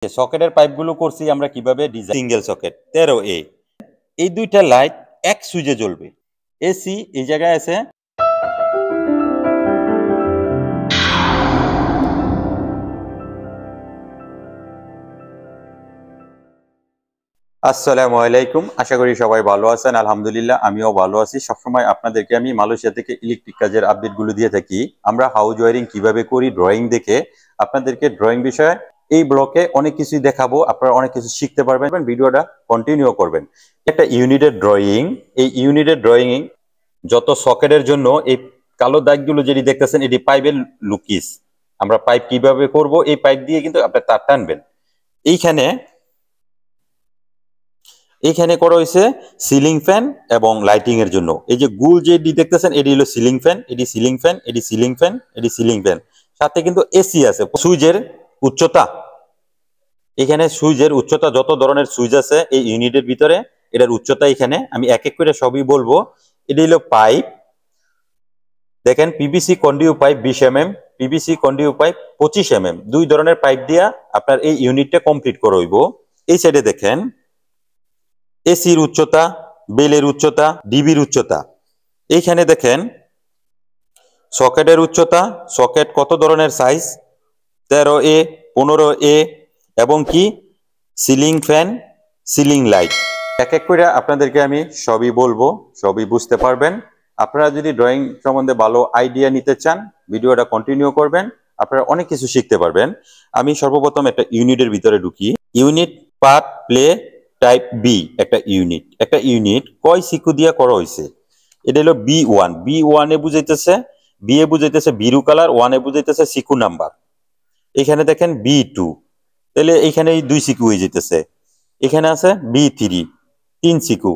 সকেটের পাইপগুলো করছি আমরা কিভাবে ডিজাইন সিঙ্গেল সকেট 13A এই দুইটা লাইট এক সুইচে জ্বলবে। এসি এই জায়গায় আছে। আসসালামু আলাইকুম, আশা করি সবাই ভালো আছেন। আলহামদুলিল্লাহ আমিও ভালো আছি। সবসময় আপনাদেরকে আমি মালয়েশিয়া থেকে ইলেকট্রিক কাজের আপডেটগুলো দিয়ে থাকি। আমরা হাউস ওয়ারিং কিভাবে করি ড্রয়িং দেখে আপনাদেরকে ড্রয়িং বিষয়ে এই ব্লকে অনেক কিছুই দেখাবো, আপনারা অনেক কিছু শিখতে পারবেন। ভিডিওটা কন্টিনিউ করবেন। একটা ইউনিটের ড্রয়িং, এই ইউনিটের ড্রয়িং যত সকেটের জন্য এই কালো দাগগুলো যেটি দেখতেছেন এটি পাইপের লুকিস। আমরা পাইপ কিভাবে করব, এই পাইপ দিয়ে কিন্তু আপনি তার টানবেন। এইখানে করা হয়েছে সিলিং ফ্যান এবং লাইটিং এর জন্য। এই যে গুল যেটি দেখতেছেন এটি হলো সিলিং ফ্যান, এটি সিলিং ফ্যান, এটি সিলিং ফ্যান, এটি সিলিং ফ্যান। সাথে কিন্তু এসি আছে। সুইচের উচ্চতা, এখানে সুইচের উচ্চতা যত ধরনের সুইচ আছে এই ইউনিটের ভিতরে এটার উচ্চতা এখানে আমি এক এক করে সবই বলবো। এটি হলো পাইপ, দেখেন PVC conduit pipe 20 mm, PVC conduit pipe 25 mm। দুই ধরনের পাইপ দিয়া আপনার এই ইউনিটটা কমপ্লিট করা হইব। এই সাইডে দেখেন এসির উচ্চতা, বেলের উচ্চতা, ডিবির উচ্চতা। এইখানে দেখেন সকেটের উচ্চতা, সকেট কত ধরনের সাইজ 13A, 15A এবং কি সিলিং ফ্যান, সিলিং লাইট। এক এক করে আপনাদেরকে আমি সবই বলবো, সবই বুঝতে পারবেন। আপনারা যদি ড্রয়িং সম্বন্ধে ভালো আইডিয়া নিতে চান ভিডিওটা কন্টিনিউ করবেন, আপনারা অনেক কিছু শিখতে পারবেন। আমি সর্বপ্রথম একটা ইউনিটের ভিতরে ঢুকি। Unit part play type B একটা ইউনিট কয় সিকু দিয়া করা হয়েছে। এটা হলো B1। B1 এ বুঝাইতেছে, বি এ বুঝাইতেছে বিরু কালার, 1 এ বুঝাইতেছে সিকু নাম্বার। এখানে দেখেন B2, তাহলে এখানে এই 2 সিকু হয়ে যেতেছে। এখানে আছে B3 3 সিকু,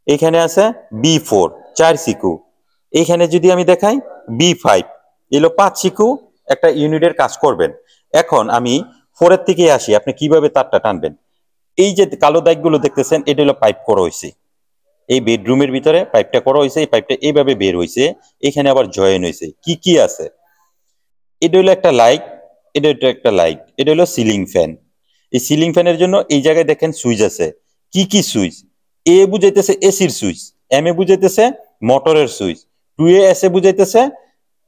এখানে আছে B4 4 সিকু, এখানে যদি আমি দেখাই B5 এলো 5 সিকু। একটা ইউনিটের কাজ করবেন। এখন আমি 4 এর থেকে আসি, আপনি কিভাবে তারটা টানবেন। এই যে কালো দাগগুলো দেখতেছেন এটা হলো পাইপ করা হয়েছে। এই বেডরুমের ভিতরে পাইপটা করা হয়েছে, এই পাইপটা এইভাবে বের হয়েছে, এখানে আবার জয়েন হয়েছে। কি কি আছে, এটা হলো একটা লাইট, এটা একটা লাইট, এটা হলো সিলিং ফ্যান। এই সিলিং ফ্যানের জন্য এই জায়গায় দেখেন সুইচ আছে। কি কি সুইচ, এ বুঝাইতেছে এসির সুইচ, এম এ বুঝাইতেছে মোটরের সুইচ, 2A এস এ বুঝাইতেছে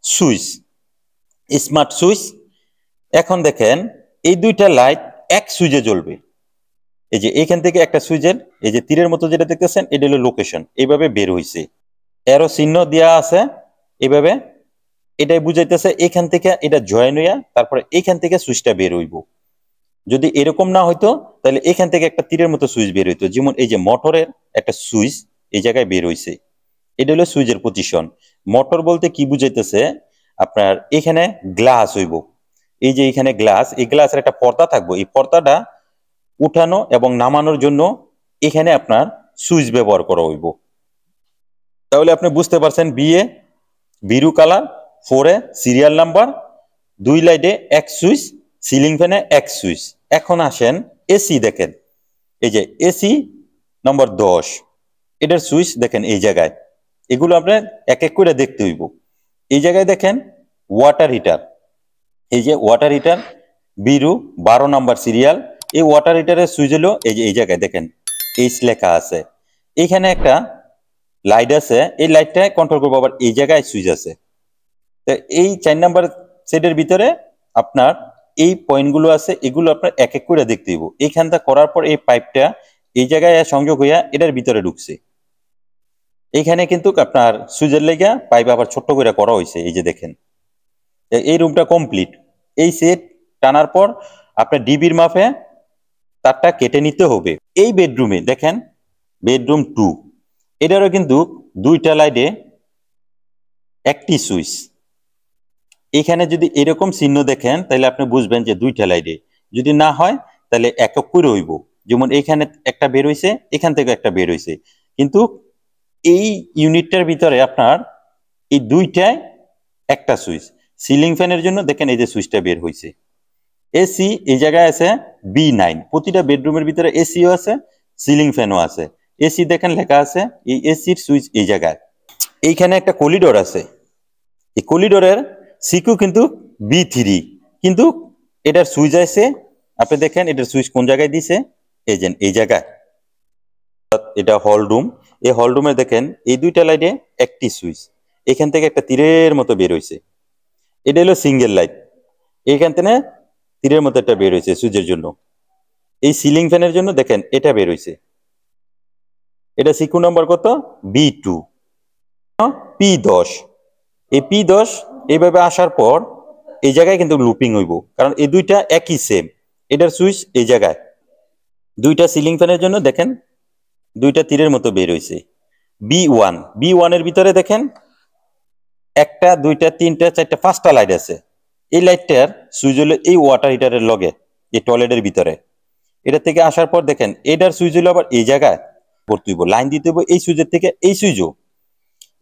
সুইচ, স্মার্ট সুইচ। এখন দেখেন এই দুইটা লাইট এক সুইচে জ্বলবে। এই যে এখান থেকে একটা সুইচের এই যে তীরের মতো যেটা দেখতেছেন এটা হলো লোকেশন, এইভাবে বের হইছে, এরো চিহ্ন দেওয়া আছে এইভাবে। এটাই বুঝাইতেছে এখান থেকে এটা জয়েন হইয়া তারপরে এখান থেকে সুইচটা বের হইব। যদি এরকম না হইতো তাহলে এখান থেকে একটা তীরের মতো সুইচ বের হইতো। যেমন এই যে মোটরের একটা সুইচ এই জায়গায় বের হইছে, এটা হলো সুইচের পজিশন। মোটর বলতে কি বুঝাইতেছে, আপনার এখানে গ্লাস হইব, এই যে এখানে গ্লাস, এই গ্লাসের একটা পর্দা থাকবো, এই পর্দাটা উঠানো এবং নামানোর জন্য এখানে আপনার সুইচ ব্যবহার করা হইব। তাহলে আপনি বুঝতে পারছেন বিএ বিরু কালার, 4 এ সিরিয়াল নাম্বার, 2 লাইটে এক সুইচ, সিলিং ফ্যানে এক সুইচ। এখন আসেন এসি, দেখেন এই যে এসি নম্বর 10, এটার সুইচ দেখেন এই জায়গায়। এগুলো আপনার এক এক করে দেখতে হইব। এই জায়গায় দেখেন ওয়াটার হিটার, এই যে ওয়াটার হিটার বিরু 12 নাম্বার সিরিয়াল। এই ওয়াটার হিটারের সুইচ হলো এই যে এই জায়গায় দেখেন এইচ লেখা আছে। এখানে একটা লাইট আছে, এই লাইটটা কন্ট্রোল করবো, আবার এই জায়গায় সুইচ আছে। তো এই 4 নাম্বার সেটের ভিতরে আপনার এই পয়েন্টগুলো আছে, এগুলো আপনার এক এক করে দেখতে দিব। এইখানটা করার পর এই পাইপটা এই জায়গায় সংযোগ হইয়া এটার ভিতরে ঢুকছে। এইখানে কিন্তু আপনার সুইচের লেগা পাইপ আবার ছোট্ট করে করা হয়েছে। এই যে দেখেন এই রুমটা কমপ্লিট। এই সেট টানার পর আপনার ডিবির মাপে তারটা কেটে নিতে হবে। এই বেডরুমে দেখেন বেডরুম 2, এটারও কিন্তু দুইটা লাইটে একটি সুইচ। এখানে যদি এরকম চিহ্ন দেখেন তাহলে আপনি বুঝবেন যে দুইটা লাইটে, যদি না হয় তাহলে একক করে হইব। যেমন এখানে একটা বের হইছে, এখান থেকে একটা বের হইছে, কিন্তু এই ইউনিটটার ভিতরে আপনার এই দুইটায় একটা সুইচ। সিলিং ফ্যানের জন্য দেখেন এই যে সুইচটা বের হইছে। এসি এই জায়গায় আছে B9, প্রতিটা বেডরুমের ভিতরে এসিও আছে, সিলিং ফ্যানও আছে। এসি দেখেন লেখা আছে, এই এসির সুইচ এই জায়গায়। এইখানে একটা কলিডোর আছে, এই কলিডোরের সিকিউ কিন্তু B3, কিন্তু এটার সুইচ আছে আপনি দেখেন এটার সুইচ কোন জায়গায় দিছে, এই জায়গায়। এটা হল রুম। এই হল রুমে দেখেন এই দুইটা লাইটে একটি সুইচ, এখান থেকে একটা তীরের মতো বের হয়েছে, এটা হলো সিঙ্গেল লাইট। এইখান থেকে তীরের মতো একটা বের হয়েছে সুইচের জন্য। এই সিলিং ফ্যানের জন্য দেখেন এটা বের হয়েছে, এটা সিকু নাম্বার কত, B2 P10। এই P10 এইভাবে আসার পর এই জায়গায় কিন্তু লুপিং হইব, কারণ এই দুইটা একই সেম। এটার সুইচ এই জায়গায়। দুইটা সিলিং ফ্যানের জন্য দেখেন দুইটা তীরের মতো বের হয়েছে। B1 এর ভিতরে দেখেন একটা, দুইটা, তিনটা, চারটা, পাঁচটা লাইট আছে। এই লাইটটার সুইচ হলো এই ওয়াটার হিটারের লগে, এই টয়লেটের ভিতরে। এটা থেকে আসার পর দেখেন এটার সুইচ হলো আবার এই জায়গায় ভর্তি হইব, লাইন দিতে হইব এই সুইচের থেকে এই সুইচও।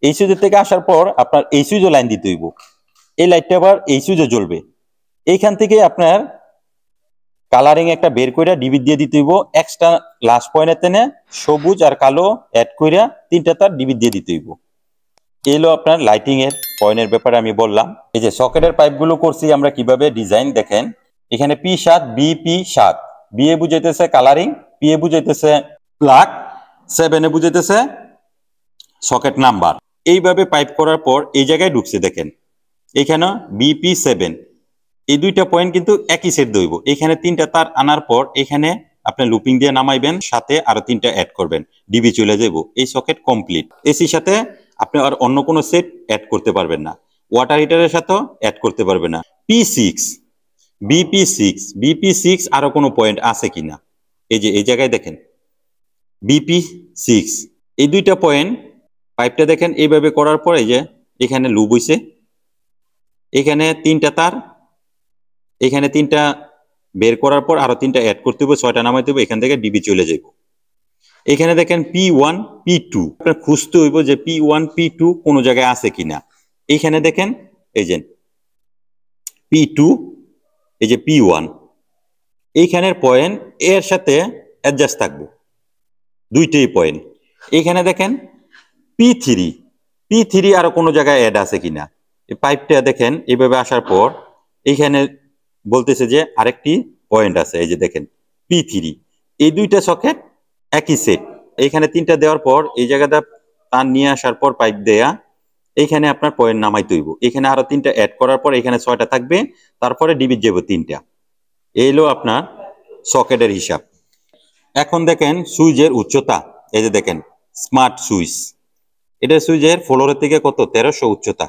এই সুইচের থেকে আসার পর আপনার এই সুইচও লাইন দিতে হইব, এই লাইটটা আবার এই সুইচও জ্বলবে। এইখান থেকে আপনার কালারিং একটা বের কইরা ডিবি দিয়ে দিতে হইব, এক্সট্রা লাস্ট পয়েন্টের তেনে সবুজ আর কালো অ্যাড কইরা তিনটা তার ডিবি দিয়ে দিতে হইব। এলো আপনার লাইটিং এর পয়েন্টের ব্যাপারে আমি বললাম। এই যে সকেটের পাইপগুলো করছি আমরা কিভাবে ডিজাইন দেখেন, এখানে P7 BP7, বি এ বুঝাইতেছে কালারিং, পি এ বুঝাইতেছে প্লাগ, 7 এ বুঝাইতেছে সকেট নাম্বার। এইভাবে পাইপ করার পর এই জায়গায় ঢুকছে দেখেন, এখানে BP7, এই দুইটা পয়েন্ট কিন্তু একই সেট দইব। এখানে তিনটা তার আনার পর এখানে আপনি লুপিং দিয়ে নামাইবেন, সাথে আরো তিনটা অ্যাড করবেন, ডিবি চলে যাব। এই সকেট কমপ্লিট। এসির সাথে আপনি আর অন্য কোনো সেট অ্যাড করতে পারবেন না, ওয়াটার হিটারের সাথেও অ্যাড করতে পারবেন না। P6 BP6 আরো কোনো পয়েন্ট আছে কিনা, এই যে এই জায়গায় দেখেন BP6, এই দুইটা পয়েন্ট পাইপটা দেখেন এইভাবে করার পর এই যে এখানে লুপ হইছে, এখানে তিনটা তার, এখানে তিনটা বের করার পর আরো তিনটা অ্যাড করতে হবে, 6টা নামাইতে হবে, এখান থেকে ডিবি চলে যাইব। এখানে দেখেন P1 P2, আপনার খুঁজতে হইব যে P1 P2 কোন জায়গায় আছে কিনা। এইখানে দেখেন এই যে P2, এই যে P1, এইখানের পয়েন্ট এর সাথে অ্যাডজাস্ট থাকবো, দুইটাই পয়েন্ট। এইখানে দেখেন P3 আরো কোনো জায়গায় অ্যাড আছে কিনা। এই পাইপটা দেখেন এইভাবে আসার পর এইখানে বলতেছে যে আরেকটি পয়েন্ট আছে, এই যে দেখেন P3। এই দুইটা সকেট একই সেট। এইখানে তিনটা দেওয়ার পর এই জায়গাটা তার নিয়ে আসার পর পাইপ দেয়া এইখানে আপনার পয়েন্ট নামাইতে হইব। এখানে আরো তিনটা অ্যাড করার পর এখানে 6টা থাকবে, তারপরে ডিবি যাব তিনটা। এইলো আপনার সকেটের হিসাব। এখন দেখেন সুইচের উচ্চতা, এই যে দেখেন স্মার্ট সুইচ, এটা সুইচের ফ্লোরের থেকে কত 1300 উচ্চতা।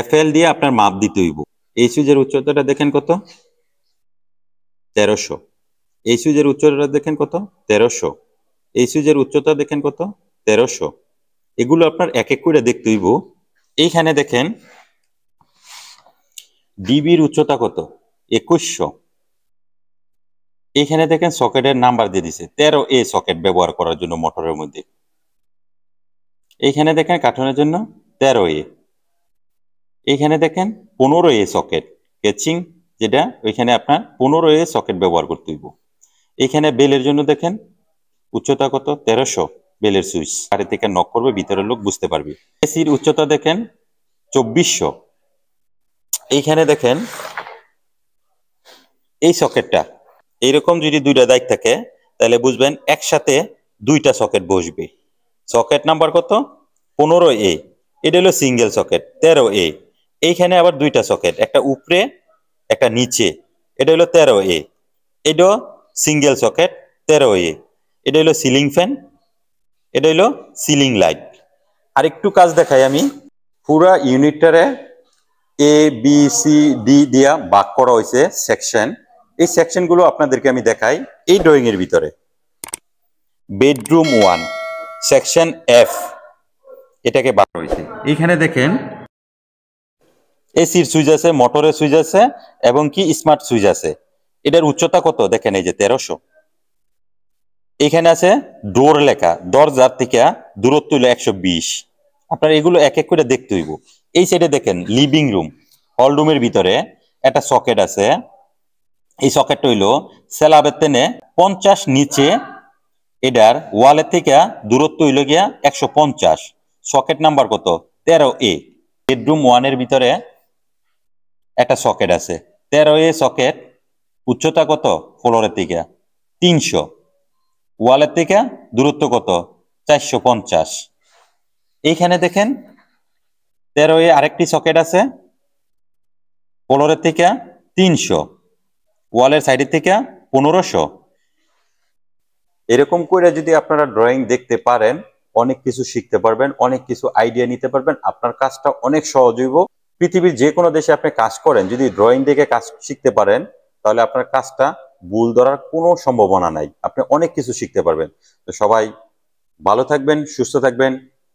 FL দিয়ে আপনার মাপ দিতে হইব। এই সুইচের উচ্চতাটা দেখেন কত, 1300। এই সুইচের উচ্চতা দেখেন কত, 1300। এই সুইচের উচ্চতা দেখেন কত, 1300। এগুলো আপনার এক এক করে দেখতে হইব। এইখানে দেখেন ডিবির উচ্চতা কত, 2100। এইখানে দেখেন সকেটের নাম্বার দিয়ে দিছে 13A সকেট ব্যবহার করার জন্য মোটরের মধ্যে। এইখানে দেখেন কার্টুনের জন্য 13A। এইখানে দেখেন 15A সকেট ক্যাচিং, যেটা ওইখানে আপনার 15A সকেট ব্যবহার করতে হইব। এখানে বেলের জন্য দেখেন উচ্চতা কত, 1300। বেলের সুইচ বাইরে থেকে নক করবে, ভিতরের লোক বুঝতে পারবে। এসির উচ্চতা দেখেন 2400। এইখানে দেখেন এই সকেটটা এইরকম যদি দুইটা দাগ থাকে তাহলে বুঝবেন একসাথে দুইটা সকেট বসবে। সকেট নাম্বার কত, 15A। এটা হলো সিঙ্গেল সকেট, 13A। এইখানে আবার দুইটা সকেট, একটা উপরে একটা নিচে, এটা হলো 13A। এটা সিঙ্গেল সকেট, 13A। এটা হলো সিলিং ফ্যান, এটা হলো সিলিং লাইট। আরেকটু কাজ দেখাই আমি। পুরা ইউনিটটারে ABCD দিয়া ভাগ করা হয়েছে সেকশন। এই সেকশনগুলো আপনাদেরকে আমি দেখাই এই ড্রয়িং এর ভিতরে। বেডরুম 1 সেকশন F, এটাকে ভাগ হয়েছে। এইখানে দেখেন এসির সুইচ আছে, মোটরের সুইচ আছে এবং কি স্মার্ট সুইচ আছে। এটার উচ্চতা কত দেখেন, এই যে 1300। এখানে আছে ডোর লেখা, দরজার থেকে দূরত্ব হলো 120। আপনার এগুলো এক এক করে দেখতে হইব। এই সাইডে দেখেন লিভিং রুম, হল রুমের ভিতরে একটা সকেট আছে। এই সকেটটা হইলো স্ল্যাবের তেনে 50 নিচে, এটার ওয়ালের থেকে দূরত্ব হইল গিয়া 150। সকেট নাম্বার কত, 13A। বেডরুম 1 এর ভিতরে একটা সকেট আছে, 13A সকেট। উচ্চতা কত ফ্লোরের থেকে 300, ওয়ালের থেকে দূরত্ব কত 450। এইখানে দেখেন 13 আরেকটি সকেট আছে, ফ্লোরের থেকে 300, ওয়ালের সাইডের থেকে 1500। এরকম করে যদি আপনারা ড্রয়িং দেখতে পারেন, অনেক কিছু শিখতে পারবেন, অনেক কিছু আইডিয়া নিতে পারবেন, আপনার কাজটা অনেক সহজ হইব। পৃথিবীর যে কোনো দেশে আপনি কাজ করেন, যদি ড্রয়িং দেখে কাজ শিখতে পারেন, তাহলে আপনার কাজটা ভুল ধরার কোনো সম্ভাবনা নাই, আপনি অনেক কিছু শিখতে পারবেন। তো সবাই ভালো থাকবেন, সুস্থ থাকবেন।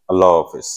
আল্লাহ হাফেজ।